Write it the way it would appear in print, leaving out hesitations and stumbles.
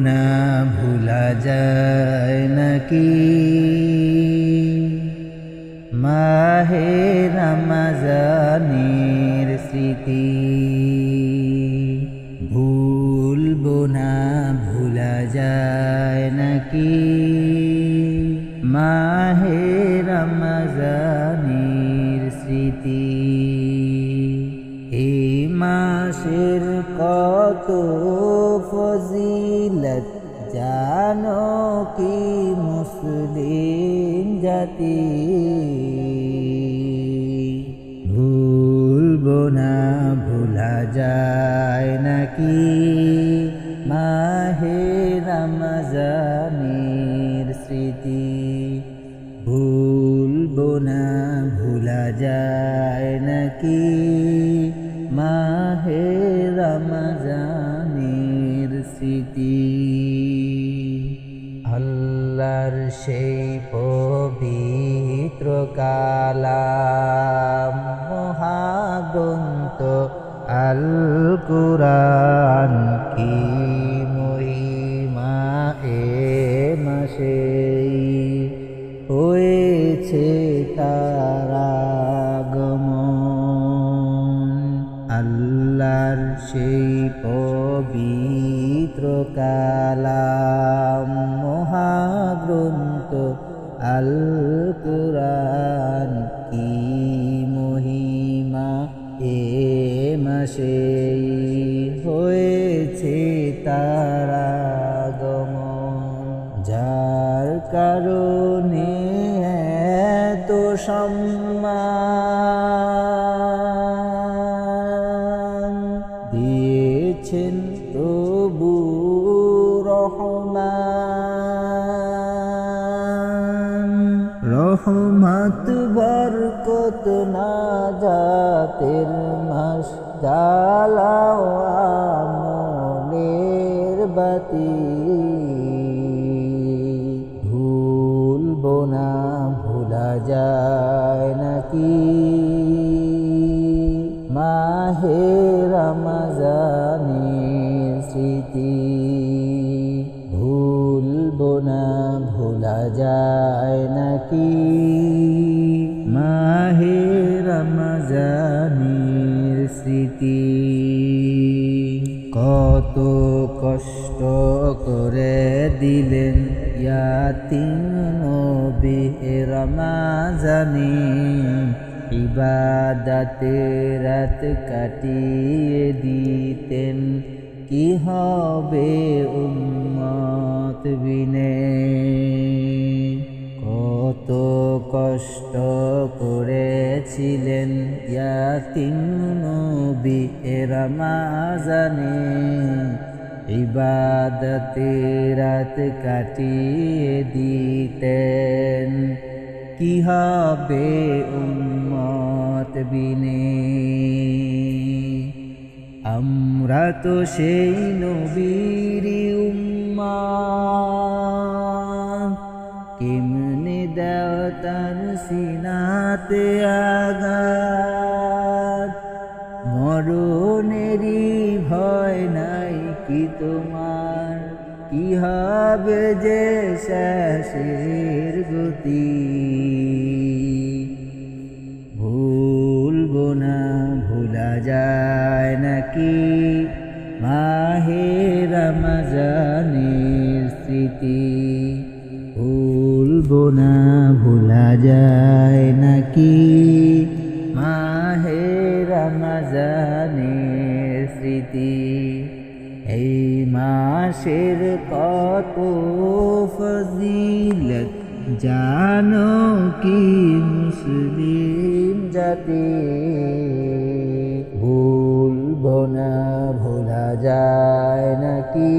না ভোলা যায় নাকি মাহে রমজানের স্মৃতি। ভুলবো না ভোলা যায় নাকি মাহে রমজানের স্মৃতি। এই মাসের কত ফজিলত জানো কি মুসলিম জাতি। ভুলবো না ভোলা যায় নাকি মাহে রমজানের স্মৃতি। ভুলবো না ভোলা যায় নাকি মাহে রমজানের স্মৃতি। আল্লাহর সেই পবিত্র কালাম মহাগ্রন্থ আল কুরআন কি মহিমা এ মাসে হয়েছে তার আগমন। আল্লাহর সেই পবিত্র কালাম মহাগ্রন্থ আল কুরআন কি মহিমা এ মাসে হয়েছে তার আগমন। যার কারণে এত সম্মান দিয়েছেন প্রভু রহমান। রহমত বরকত নাজাতের মাস জ্বালাও আমলের বাতি। ভুলবো না ভোলা যায় নাকি মাহে রমজানের স্মৃতি। ভুলবো না ভোলা যায় নাকি মাহে রমজানের স্মৃতি। কত কষ্ট করে দিলেন ইয়াতীম নবী রমজানে। ইবাদতে রাত কাটিয়ে দিতেন কি হবে উম্মত বিনে। কত কষ্ট করেছিলেন ইয়াতীম নবী রমজানে। ইবাদতে রাত কাটিয়ে দিতেন কি হবে উম্মত বিনে। আমরা তো সেই নবীরই উম্মত কেমনে দাও তার সিনাতে আঘাত। মরণেরই ভয় নাই কি তোমার কি হবে যে শেষের গতি। ভুলবো না ভোলা যায় নাকি মাহে রমজানের স্মৃতি। ভুলবো না ভোলা যায় নাকি মাহে রমজানের স্মৃতি। এই মাসের কত ফজিলত জানো কি মুসলিম জাতি। ভুলবো না ভোলা যায় নাকি